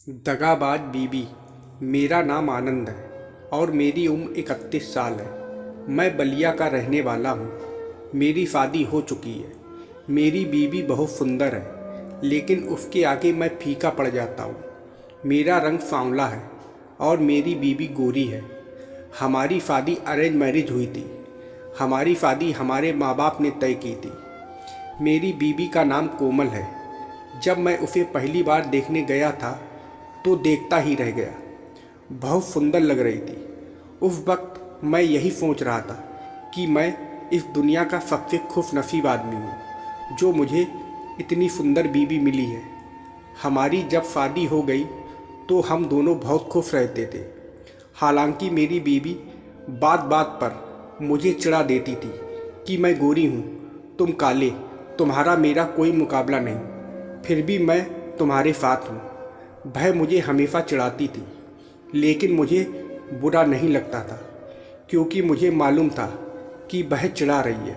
दगाबाज बीबी। मेरा नाम आनंद है और मेरी उम्र 31 साल है। मैं बलिया का रहने वाला हूँ। मेरी शादी हो चुकी है। मेरी बीबी बहुत सुंदर है, लेकिन उसके आगे मैं फीका पड़ जाता हूँ। मेरा रंग सांवला है और मेरी बीबी गोरी है। हमारी शादी अरेंज मैरिज हुई थी। हमारी शादी हमारे माँ बाप ने तय की थी। मेरी बीबी का नाम कोमल है। जब मैं उसे पहली बार देखने गया था तो देखता ही रह गया। बहुत सुंदर लग रही थी। उस वक्त मैं यही सोच रहा था कि मैं इस दुनिया का सबसे खुशनसीब आदमी हूँ जो मुझे इतनी सुंदर बीबी मिली है। हमारी जब शादी हो गई तो हम दोनों बहुत खुश रहते थे। हालांकि मेरी बीबी बात बात पर मुझे चिढ़ा देती थी कि मैं गोरी हूँ, तुम काले, तुम्हारा मेरा कोई मुकाबला नहीं, फिर भी मैं तुम्हारे साथ हूँ। वह मुझे हमेशा चिढ़ाती थी, लेकिन मुझे बुरा नहीं लगता था क्योंकि मुझे मालूम था कि वह चिढ़ा रही है।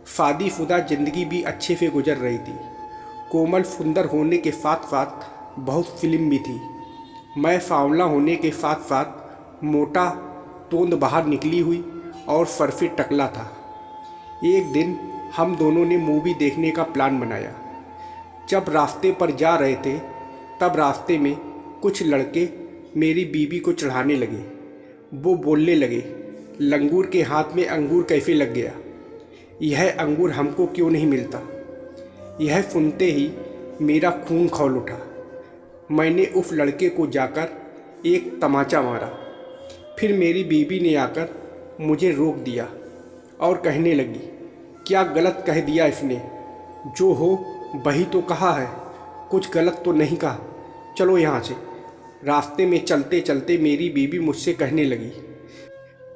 शादीशुदा ज़िंदगी भी अच्छे से गुजर रही थी। कोमल सुंदर होने के साथ साथ बहुत फिल्म भी थी। मैं सांवला होने के साथ साथ मोटा, तोंद बाहर निकली हुई और सर से टकला था। एक दिन हम दोनों ने मूवी देखने का प्लान बनाया। जब रास्ते पर जा रहे थे तब रास्ते में कुछ लड़के मेरी बीबी को चढ़ाने लगे। वो बोलने लगे, लंगूर के हाथ में अंगूर कैसे लग गया? यह अंगूर हमको क्यों नहीं मिलता? यह सुनते ही मेरा खून खौल उठा। मैंने उस लड़के को जाकर एक तमाचा मारा। फिर मेरी बीबी ने आकर मुझे रोक दिया और कहने लगी, क्या गलत कह दिया इसने? जो हो वही तो कहा है, कुछ गलत तो नहीं कहा, चलो यहाँ से। रास्ते में चलते चलते मेरी बीबी मुझसे कहने लगी,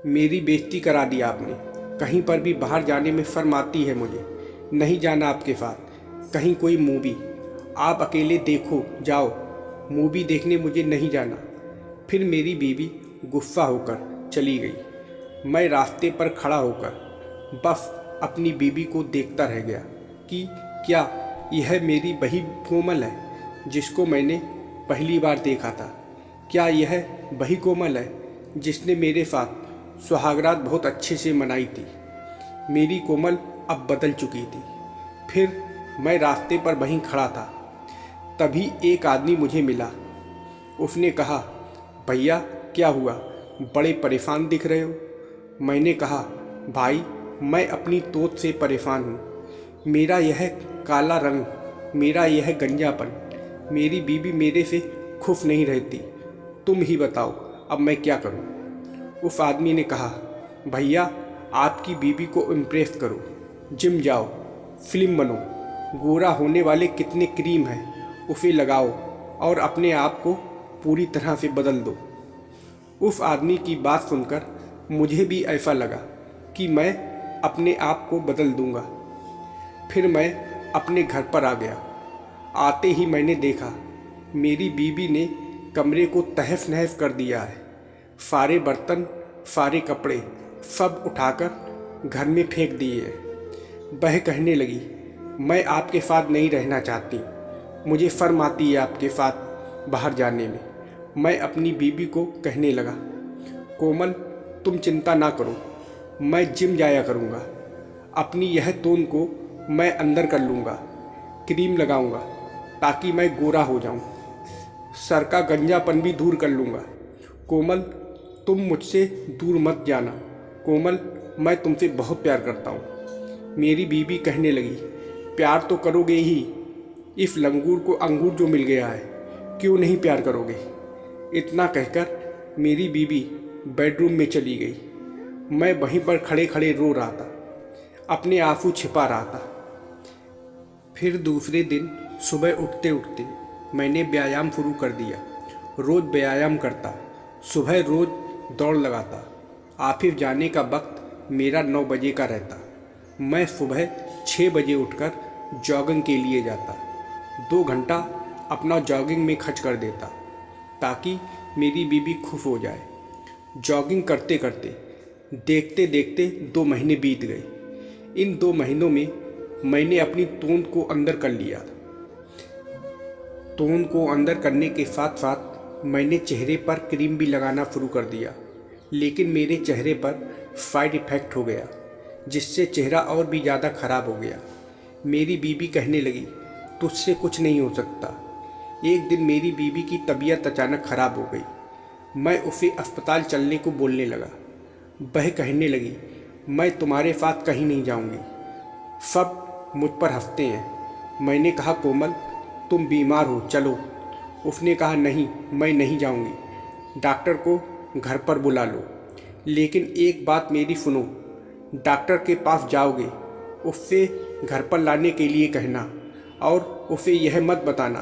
मेरी बेइज्जती करा दी आपने। कहीं पर भी बाहर जाने में शर्म आती है मुझे। नहीं जाना आपके साथ कहीं कोई मूवी। आप अकेले देखो, जाओ, मूवी देखने मुझे नहीं जाना। फिर मेरी बीबी गुस्सा होकर चली गई। मैं रास्ते पर खड़ा होकर बस अपनी बीबी को देखता रह गया कि क्या यह मेरी वही कोमल है जिसको मैंने पहली बार देखा था? क्या यह वही कोमल है जिसने मेरे साथ सुहागरात बहुत अच्छे से मनाई थी? मेरी कोमल अब बदल चुकी थी। फिर मैं रास्ते पर वहीं खड़ा था। तभी एक आदमी मुझे मिला। उसने कहा, भैया क्या हुआ, बड़े परेशान दिख रहे हो? मैंने कहा, भाई मैं अपनी तोत से परेशान हूँ। मेरा यह काला रंग, मेरा यह गंजापन, मेरी बीबी मेरे से खुश नहीं रहती। तुम ही बताओ अब मैं क्या करूं? उस आदमी ने कहा, भैया आपकी बीबी को इम्प्रेस करो, जिम जाओ, फिल्म बनो, गोरा होने वाले कितने क्रीम हैं उसे लगाओ और अपने आप को पूरी तरह से बदल दो। उस आदमी की बात सुनकर मुझे भी ऐसा लगा कि मैं अपने आप को बदल दूंगा। फिर मैं अपने घर पर आ गया। आते ही मैंने देखा मेरी बीबी ने कमरे को तहस नहस कर दिया है। सारे बर्तन, सारे कपड़े सब उठाकर घर में फेंक दिए हैं। वह कहने लगी, मैं आपके साथ नहीं रहना चाहती, मुझे शर्म आती है आपके साथ बाहर जाने में। मैं अपनी बीबी को कहने लगा, कोमल तुम चिंता ना करो, मैं जिम जाया करूँगा। अपनी यह तोन को मैं अंदर कर लूँगा, क्रीम लगाऊँगा ताकि मैं गोरा हो जाऊँ, सर का गंजापन भी दूर कर लूँगा। कोमल तुम मुझसे दूर मत जाना। कोमल मैं तुमसे बहुत प्यार करता हूँ। मेरी बीबी कहने लगी, प्यार तो करोगे ही, इस लंगूर को अंगूर जो मिल गया है, क्यों नहीं प्यार करोगे? इतना कहकर मेरी बीबी बेडरूम में चली गई। मैं वहीं पर खड़े खड़े रो रहा था, अपने आंसू छिपा रहा था। फिर दूसरे दिन सुबह उठते उठते मैंने व्यायाम शुरू कर दिया। रोज़ व्यायाम करता, सुबह रोज़ दौड़ लगाता। ऑफिस जाने का वक्त मेरा 9 बजे का रहता। मैं सुबह 6 बजे उठकर जॉगिंग के लिए जाता। 2 घंटा अपना जॉगिंग में खर्च कर देता ताकि मेरी बीबी खुश हो जाए। जॉगिंग करते करते देखते देखते 2 महीने बीत गए। इन 2 महीनों में मैंने अपनी तोंद को अंदर कर लिया। टोन को अंदर करने के साथ साथ मैंने चेहरे पर क्रीम भी लगाना शुरू कर दिया, लेकिन मेरे चेहरे पर साइड इफ़ेक्ट हो गया, जिससे चेहरा और भी ज़्यादा ख़राब हो गया। मेरी बीबी कहने लगी, तुझसे कुछ नहीं हो सकता। एक दिन मेरी बीबी की तबीयत अचानक ख़राब हो गई। मैं उसे अस्पताल चलने को बोलने लगा। वह कहने लगी, मैं तुम्हारे साथ कहीं नहीं जाऊंगी। सब मुझ पर हंसते हैं। मैंने कहा, कोमल तुम बीमार हो, चलो। उसने कहा, नहीं, मैं नहीं जाऊंगी। डॉक्टर को घर पर बुला लो, लेकिन एक बात मेरी सुनो। डॉक्टर के पास जाओगे, उससे घर पर लाने के लिए कहना, और उसे यह मत बताना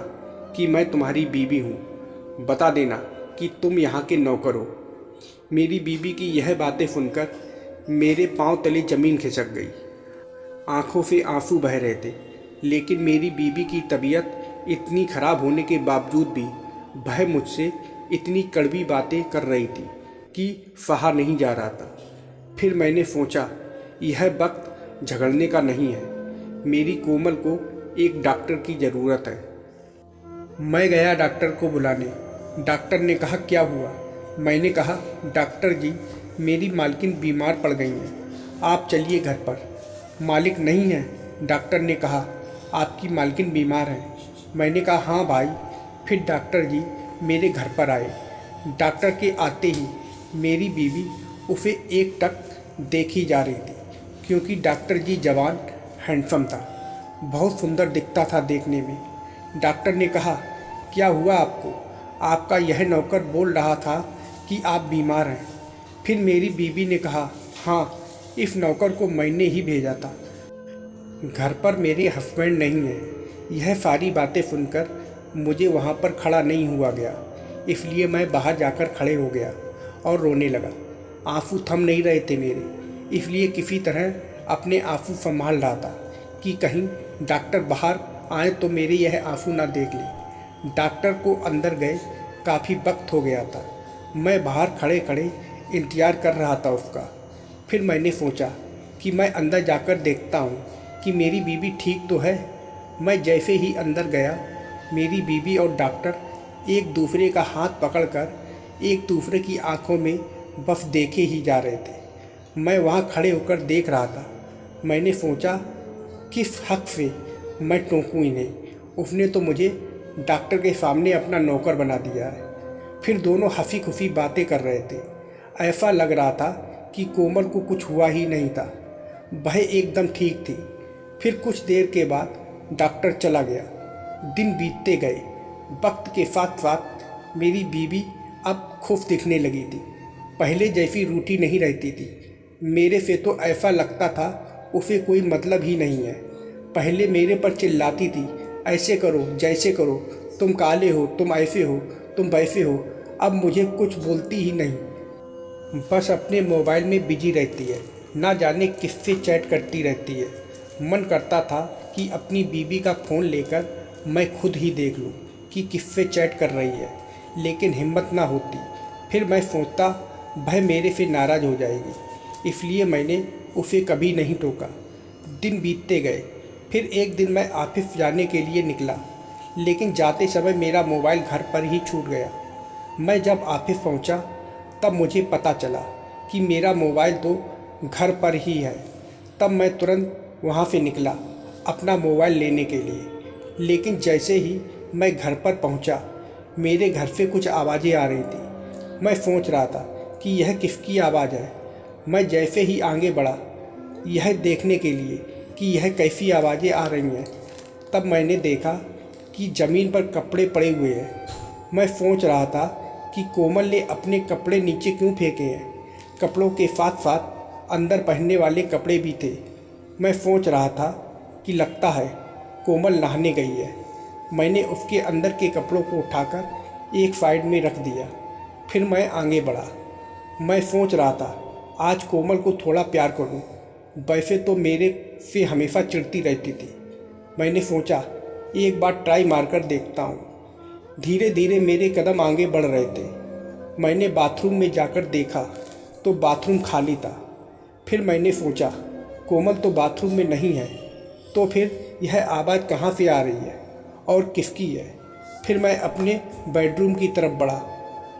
कि मैं तुम्हारी बीवी हूँ। बता देना कि तुम यहाँ के नौकर हो। मेरी बीवी की यह बातें सुनकर मेरे पांव तले ज़मीन खिसक गई। आंखों से आंसू बह रहे थे, लेकिन मेरी बीवी की तबीयत इतनी ख़राब होने के बावजूद भी वह मुझसे इतनी कड़वी बातें कर रही थी कि सहा नहीं जा रहा था। फिर मैंने सोचा, यह वक्त झगड़ने का नहीं है। मेरी कोमल को एक डॉक्टर की ज़रूरत है। मैं गया डॉक्टर को बुलाने। डॉक्टर ने कहा, क्या हुआ? मैंने कहा, डॉक्टर जी, मेरी मालकिन बीमार पड़ गई हैं, आप चलिए घर पर। मालिक नहीं है? डॉक्टर ने कहा, आपकी मालकिन बीमार है। मैंने कहा, हाँ भाई। फिर डॉक्टर जी मेरे घर पर आए। डॉक्टर के आते ही मेरी बीवी उसे एकटक देखी जा रही थी, क्योंकि डॉक्टर जी जवान हैंडसम था, बहुत सुंदर दिखता था देखने में। डॉक्टर ने कहा, क्या हुआ आपको? आपका यह नौकर बोल रहा था कि आप बीमार हैं। फिर मेरी बीवी ने कहा, हाँ, इस नौकर को मैंने ही भेजा था। घर पर मेरे हस्बैंड नहीं हैं। यह सारी बातें सुनकर मुझे वहाँ पर खड़ा नहीं हुआ गया, इसलिए मैं बाहर जाकर खड़े हो गया और रोने लगा। आंसू थम नहीं रहे थे मेरे, इसलिए किसी तरह अपने आंसू संभाल रहा था कि कहीं डॉक्टर बाहर आए तो मेरे यह आंसू ना देख ले। डॉक्टर को अंदर गए काफ़ी वक्त हो गया था। मैं बाहर खड़े खड़े इंतज़ार कर रहा था उसका। फिर मैंने सोचा कि मैं अंदर जाकर देखता हूँ कि मेरी बीवी ठीक तो है। मैं जैसे ही अंदर गया, मेरी बीवी और डॉक्टर एक दूसरे का हाथ पकड़कर एक दूसरे की आंखों में बस देखे ही जा रहे थे। मैं वहाँ खड़े होकर देख रहा था। मैंने सोचा, किस हक से मैं टोकूं इन्हें। उसने तो मुझे डॉक्टर के सामने अपना नौकर बना दिया है। फिर दोनों हंसी खुशी बातें कर रहे थे। ऐसा लग रहा था कि कोमल को कुछ हुआ ही नहीं था, वह एकदम ठीक थी। फिर कुछ देर के बाद डॉक्टर चला गया। दिन बीतते गए। वक्त के साथ साथ मेरी बीवी अब खुश दिखने लगी थी। पहले जैसी रूठी नहीं रहती थी। मेरे से तो ऐसा लगता था उसे कोई मतलब ही नहीं है। पहले मेरे पर चिल्लाती थी, ऐसे करो, जैसे करो, तुम काले हो, तुम ऐसे हो, तुम वैसे हो। अब मुझे कुछ बोलती ही नहीं, बस अपने मोबाइल में बिजी रहती है, ना जाने किससे चैट करती रहती है। मन करता था कि अपनी बीवी का फ़ोन लेकर मैं खुद ही देख लूं कि किससे चैट कर रही है, लेकिन हिम्मत ना होती। फिर मैं सोचता वह मेरे से नाराज़ हो जाएगी, इसलिए मैंने उसे कभी नहीं टोका। दिन बीतते गए। फिर एक दिन मैं ऑफिस जाने के लिए निकला, लेकिन जाते समय मेरा मोबाइल घर पर ही छूट गया। मैं जब ऑफिस पहुंचा तब मुझे पता चला कि मेरा मोबाइल तो घर पर ही है। तब मैं तुरंत वहां से निकला अपना मोबाइल लेने के लिए, लेकिन जैसे ही मैं घर पर पहुंचा, मेरे घर से कुछ आवाज़ें आ रही थी। मैं सोच रहा था कि यह किसकी आवाज़ है। मैं जैसे ही आगे बढ़ा यह देखने के लिए कि यह कैसी आवाज़ें आ रही हैं, तब मैंने देखा कि ज़मीन पर कपड़े पड़े हुए हैं। मैं सोच रहा था कि कोमल ने अपने कपड़े नीचे क्यों फेंके हैं। कपड़ों के साथ साथ अंदर पहनने वाले कपड़े भी थे। मैं सोच रहा था कि लगता है कोमल नहाने गई है। मैंने उसके अंदर के कपड़ों को उठाकर एक साइड में रख दिया। फिर मैं आगे बढ़ा। मैं सोच रहा था आज कोमल को थोड़ा प्यार करूं। वैसे तो मेरे से हमेशा चिढ़ती रहती थी। मैंने सोचा एक बार ट्राई मारकर देखता हूँ। धीरे धीरे मेरे कदम आगे बढ़ रहे थे। मैंने बाथरूम में जाकर देखा तो बाथरूम खाली था। फिर मैंने सोचा कोमल तो बाथरूम में नहीं है, तो फिर यह आवाज़ कहाँ से आ रही है और किसकी है। फिर मैं अपने बेडरूम की तरफ बढ़ा।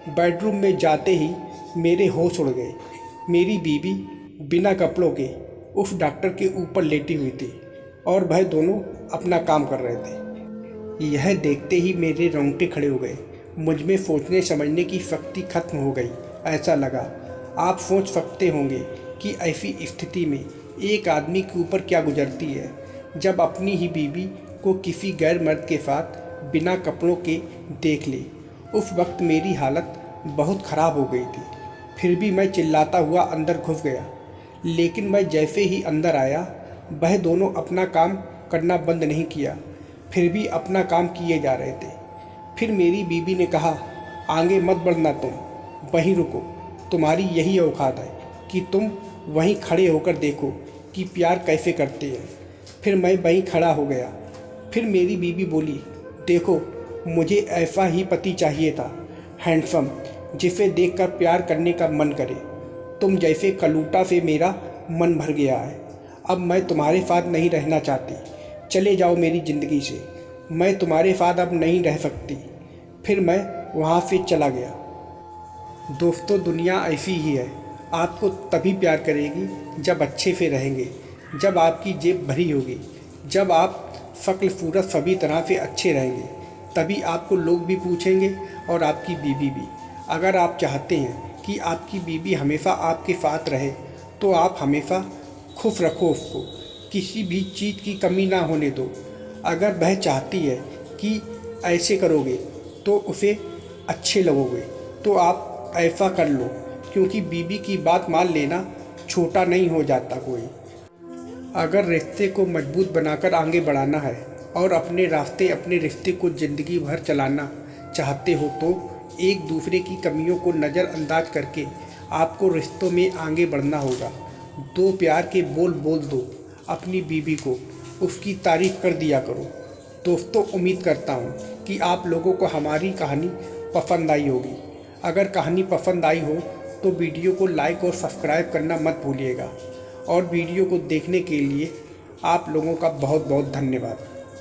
बेडरूम में जाते ही मेरे होश उड़ गए। मेरी बीवी बिना कपड़ों के उस डॉक्टर के ऊपर लेटी हुई थी और वह दोनों अपना काम कर रहे थे। यह देखते ही मेरे रोंगटे खड़े हो गए। मुझ में सोचने समझने की शक्ति खत्म हो गई। ऐसा लगा, आप सोच सकते होंगे कि ऐसी स्थिति में एक आदमी के ऊपर क्या गुजरती है जब अपनी ही बीवी को किसी गैर मर्द के साथ बिना कपड़ों के देख ले। उस वक्त मेरी हालत बहुत ख़राब हो गई थी। फिर भी मैं चिल्लाता हुआ अंदर घुस गया, लेकिन मैं जैसे ही अंदर आया वह दोनों अपना काम करना बंद नहीं किया, फिर भी अपना काम किए जा रहे थे। फिर मेरी बीवी ने कहा, आगे मत बढ़ना, तुम वहीं रुको, तुम्हारी यही औकात है कि तुम वहीं खड़े होकर देखो कि प्यार कैसे करते हैं। फिर मैं वहीं खड़ा हो गया। फिर मेरी बीवी बोली, देखो, मुझे ऐसा ही पति चाहिए था, हैंडसम, जिसे देखकर प्यार करने का मन करे। तुम जैसे कलूटा से मेरा मन भर गया है। अब मैं तुम्हारे साथ नहीं रहना चाहती, चले जाओ मेरी ज़िंदगी से, मैं तुम्हारे साथ अब नहीं रह सकती। फिर मैं वहाँ से चला गया। दोस्तों, दुनिया ऐसी ही है। आपको तभी प्यार करेगी जब अच्छे से रहेंगे, जब आपकी जेब भरी होगी, जब आप शक्ल सूरत सभी तरह से अच्छे रहेंगे, तभी आपको लोग भी पूछेंगे और आपकी बीवी भी। अगर आप चाहते हैं कि आपकी बीवी हमेशा आपके साथ रहे तो आप हमेशा खुश रखो उसको, किसी भी चीज़ की कमी ना होने दो। अगर वह चाहती है कि ऐसे करोगे तो उसे अच्छे लगोगे तो आप ऐसा कर लो, क्योंकि बीवी की बात मान लेना छोटा नहीं हो जाता कोई। अगर रिश्ते को मजबूत बनाकर आगे बढ़ाना है और अपने रास्ते अपने रिश्ते को ज़िंदगी भर चलाना चाहते हो तो एक दूसरे की कमियों को नज़रअंदाज करके आपको रिश्तों में आगे बढ़ना होगा। दो प्यार के बोल बोल दो अपनी बीवी को, उसकी तारीफ़ कर दिया करो। दोस्तों, उम्मीद करता हूँ कि आप लोगों को हमारी कहानी पसंद आई होगी। अगर कहानी पसंद आई हो तो वीडियो को लाइक और सब्सक्राइब करना मत भूलिएगा। और वीडियो को देखने के लिए आप लोगों का बहुत बहुत धन्यवाद।